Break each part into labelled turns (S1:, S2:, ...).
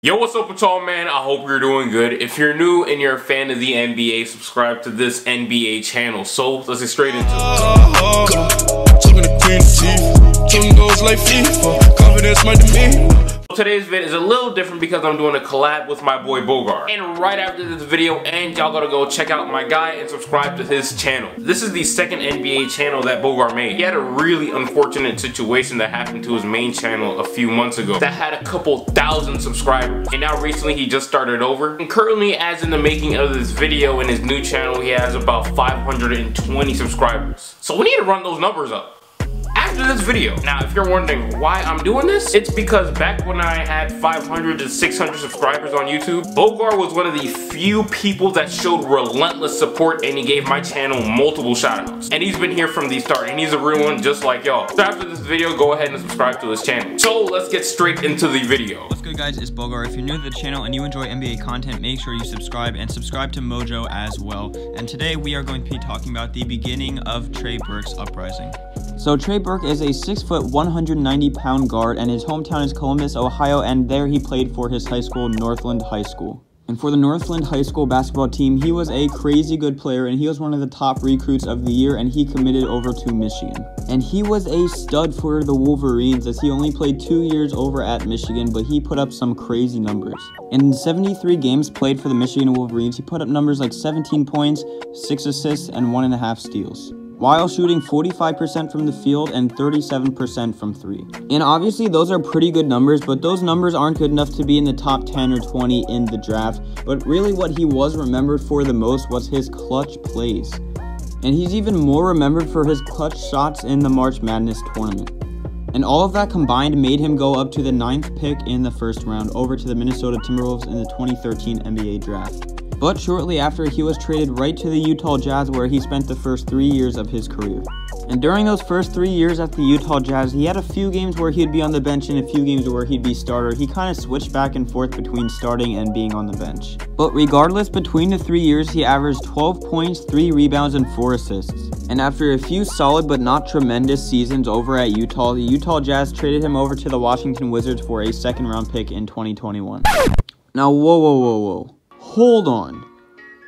S1: Yo, what's up with y'all, man? I hope you're doing good. If you're new and you're a fan of the NBA, subscribe to this NBA channel. So let's get straight into it. Today's vid is a little different because I'm doing a collab with my boy Bogart. And right after this video ends, y'all gotta go check out my guy and subscribe to his channel. This is the second NBA channel that Bogart made. He had a really unfortunate situation that happened to his main channel a few months ago that had a couple thousand subscribers. And now recently he just started over. And currently, as in the making of this video in his new channel, he has about 520 subscribers. So we need to run those numbers up after this video. Now, if you're wondering why I'm doing this, it's because back when I had 500 to 600 subscribers on YouTube, Bogart was one of the few people that showed relentless support, and he gave my channel multiple shoutouts. And he's been here from the start, and he's a real one just like y'all. So after this video, go ahead and subscribe to his channel. So let's get straight into the video.
S2: What's good, guys? It's Bogart. If you're new to the channel and you enjoy NBA content, make sure you subscribe and subscribe to Mojo as well. And today we are going to be talking about the beginning of Trey Burke's uprising. So Trey Burke is a 6', 190-pound guard, and his hometown is Columbus, Ohio, and there he played for his high school, Northland High School. And for the Northland High School basketball team, he was a crazy good player, and he was one of the top recruits of the year, and he committed over to Michigan. And he was a stud for the Wolverines, as he only played 2 years over at Michigan, but he put up some crazy numbers. In 73 games played for the Michigan Wolverines, he put up numbers like 17 points, 6 assists, and 1.5 steals, while shooting 45% from the field and 37% from 3. And obviously those are pretty good numbers, but those numbers aren't good enough to be in the top 10 or 20 in the draft. But really what he was remembered for the most was his clutch plays. And he's even more remembered for his clutch shots in the March Madness tournament. And all of that combined made him go up to the 9th pick in the first round over to the Minnesota Timberwolves in the 2013 NBA draft. But shortly after, he was traded right to the Utah Jazz, where he spent the first 3 years of his career. And during those first 3 years at the Utah Jazz, he had a few games where he'd be on the bench and a few games where he'd be starter. He kind of switched back and forth between starting and being on the bench. But regardless, between the 3 years, he averaged 12 points, 3 rebounds, and 4 assists. And after a few solid but not tremendous seasons over at Utah, the Utah Jazz traded him over to the Washington Wizards for a second-round pick in 2021. Now, whoa. Hold on.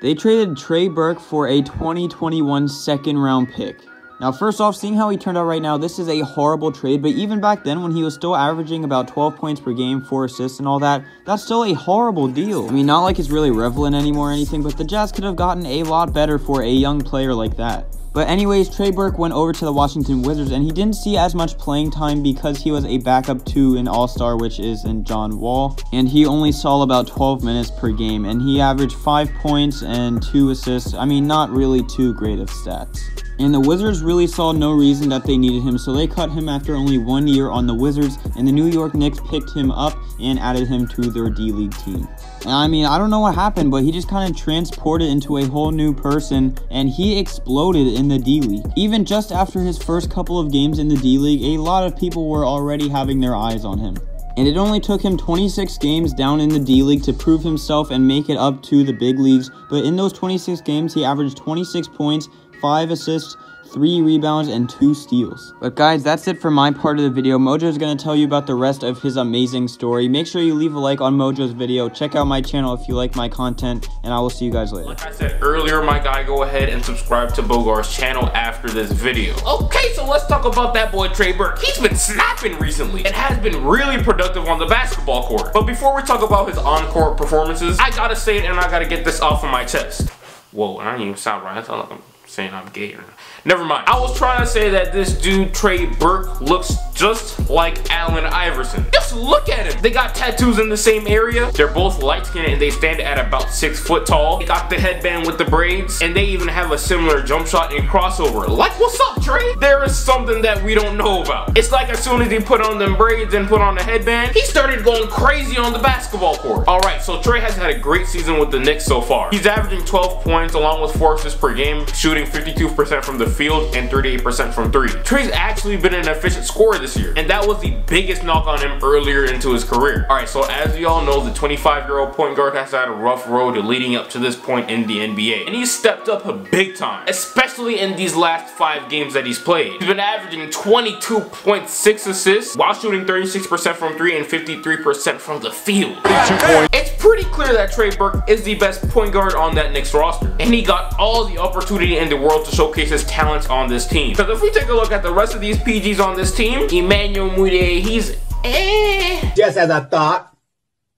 S2: They traded Trey Burke for a 2021 second-round pick. Now, first off, seeing how he turned out right now, this is a horrible trade, but even back then when he was still averaging about 12 points per game, 4 assists and all that, that's still a horrible deal. I mean, not like it's really relevant anymore or anything, but the Jazz could have gotten a lot better for a young player like that. But anyways, Trey Burke went over to the Washington Wizards, and he didn't see as much playing time because he was a backup to an all-star, which is in John Wall, and he only saw about 12 minutes per game, and he averaged 5 points and 2 assists. I mean, not really too great of stats. And the Wizards really saw no reason that they needed him, so they cut him after only 1 year on the Wizards, and the New York Knicks picked him up and added him to their D-League team. And I mean, I don't know what happened, but he just kind of transported into a whole new person, and he exploded in the D-League. Even just after his first couple of games in the D-League, a lot of people were already having their eyes on him. And it only took him 26 games down in the D-League to prove himself and make it up to the big leagues, but in those 26 games, he averaged 26 points, 5 assists, 3 rebounds, and 2 steals. But guys, that's it for my part of the video. Mojo's going to tell you about the rest of his amazing story. Make sure you leave a like on Mojo's video. Check out my channel if you like my content, and I will see you guys later.
S1: Like I said earlier, my guy, go ahead and subscribe to Bogart's channel after this video. Okay, so let's talk about that boy Trey Burke. He's been snapping recently and has been really productive on the basketball court. But before we talk about his on-court performances, I gotta say it and I gotta get this off of my chest. Whoa, I didn't even sound right. I sound like I'm saying I'm gay or not. Never mind. I was trying to say that this dude, Trey Burke, looks just like Allen Iverson. Just look at him. They got tattoos in the same area. They're both light-skinned and they stand at about 6 foot tall. They got the headband with the braids, and they even have a similar jump shot and crossover. Like, what's up, Trey? There is something that we don't know about. It's like as soon as he put on them braids and put on the headband, he started going crazy on the basketball court. Alright, so Trey has had a great season with the Knicks so far. He's averaging 12 points along with 4 assists per game, shooting 52% from the field and 38% from 3. Trey's actually been an efficient scorer this this year, and that was the biggest knock on him earlier into his career. Alright, so as you all know, the 25-year-old point guard has had a rough road leading up to this point in the NBA, and he's stepped up a big time, especially in these last 5 games that he's played. He's been averaging 22.6 assists while shooting 36% from 3 and 53% from the field. It's pretty clear that Trey Burke is the best point guard on that Knicks roster, and he got all the opportunity in the world to showcase his talents on this team. Because if we take a look at the rest of these PGs on this team, Emmanuel Mudiay, he's
S3: just as I thought.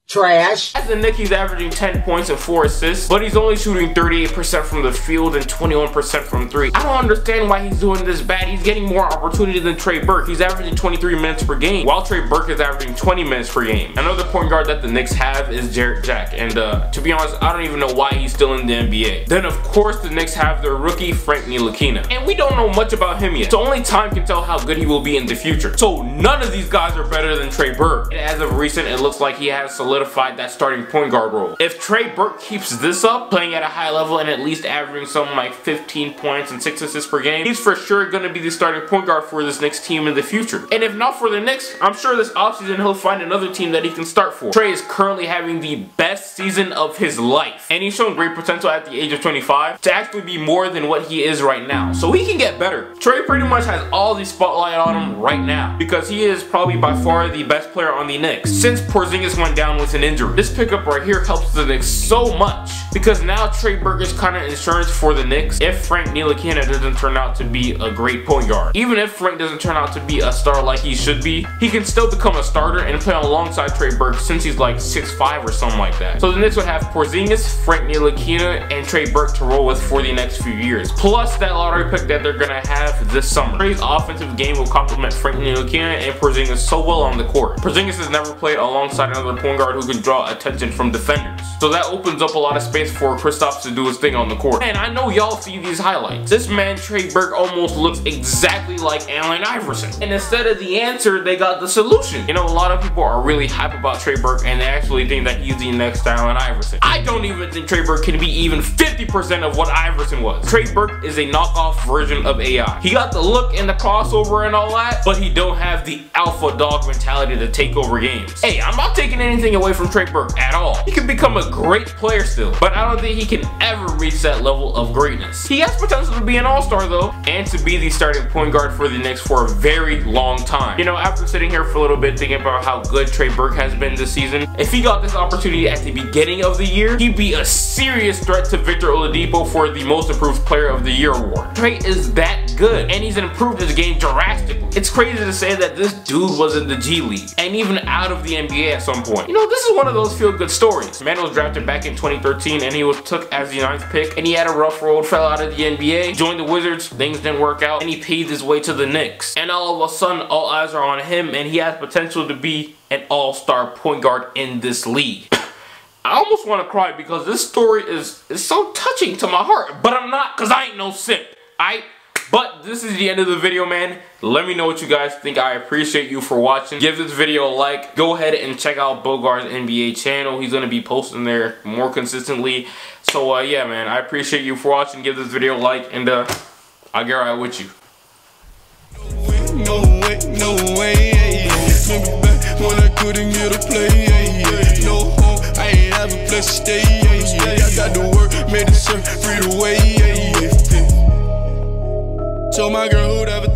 S3: Trash.
S1: As the Knicks, he's averaging 10 points and 4 assists, but he's only shooting 38% from the field and 21% from 3. I don't understand why he's doing this bad. He's getting more opportunity than Trey Burke. He's averaging 23 minutes per game, while Trey Burke is averaging 20 minutes per game. Another point guard that the Knicks have is Jarrett Jack, and to be honest, I don't even know why he's still in the NBA. Then of course the Knicks have their rookie Frank Ntilikina, and we don't know much about him yet, so only time can tell how good he will be in the future. So none of these guys are better than Trey Burke. And as of recent, it looks like he has solidified that starting point guard role. If Trey Burke keeps this up, playing at a high level and at least averaging something like 15 points and 6 assists per game, he's for sure going to be the starting point guard for this Knicks team in the future. And if not for the Knicks, I'm sure this offseason he'll find another team that he can start for. Trey is currently having the best season of his life, and he's shown great potential at the age of 25 to actually be more than what he is right now. So he can get better. Trey pretty much has all the spotlight on him right now, because he is probably by far the best player on the Knicks since Porzingis went down with an injury. This pickup right here helps the Knicks so much, because now Trey Burke is kind of insurance for the Knicks if Frank Ntilikina doesn't turn out to be a great point guard. Even if Frank doesn't turn out to be a star like he should be, he can still become a starter and play alongside Trey Burke since he's like 6'5" or something like that. So the Knicks would have Porzingis, Frank Ntilikina, and Trey Burke to roll with for the next few years, plus that lottery pick that they're gonna have this summer. Trey's offensive game will complement Frank Ntilikina and Porzingis so well on the court. Porzingis has never played alongside another point guard who can draw attention from defenders, so that opens up a lot of space for Kristaps to do his thing on the court. And I know y'all see these highlights. This man Trey Burke almost looks exactly like Allen Iverson, and instead of the answer, they got the solution. You know, a lot of people are really hype about Trey Burke and they actually think that he's the next Allen Iverson. I don't even think Trey Burke can be even 50% of what Iverson was. Trey Burke is a knockoff version of AI. He got the look and the crossover and all that, but he don't have the alpha dog mentality to take over games. Hey, I'm not taking anything away from Trey Burke at all. He can become a great player still, but I don't think he can ever reach that level of greatness. He has potential to be an all-star though, and to be the starting point guard for the Knicks for a very long time. You know, after sitting here for a little bit thinking about how good Trey Burke has been this season, if he got this opportunity at the beginning of the year, he'd be a serious threat to Victor Oladipo for the Most Improved Player of the Year award. Trey is that good, and he's improved his game drastically. It's crazy to say that this dude was in the G League, and even out of the NBA at some point. You know, this is one of those feel-good stories. Man was drafted back in 2013, and he was took as the 9th pick, and he had a rough road, fell out of the NBA, joined the Wizards, things didn't work out, and he paved his way to the Knicks. And all of a sudden, all eyes are on him, and he has potential to be an all-star point guard in this league. I almost want to cry because this story is so touching to my heart, but I'm not, because I ain't no simp. But this is the end of the video, man. Let me know what you guys think. I appreciate you for watching. Give this video a like. Go ahead and check out Bogart's NBA channel. He's going to be posting there more consistently. So, yeah, man. I appreciate you for watching. Give this video a like, and I'll get right with you.
S4: No way, remember back when I couldn't get a play, no home, I ain't have a place to stay, I got to work, made it free the way, told my girl who'd ever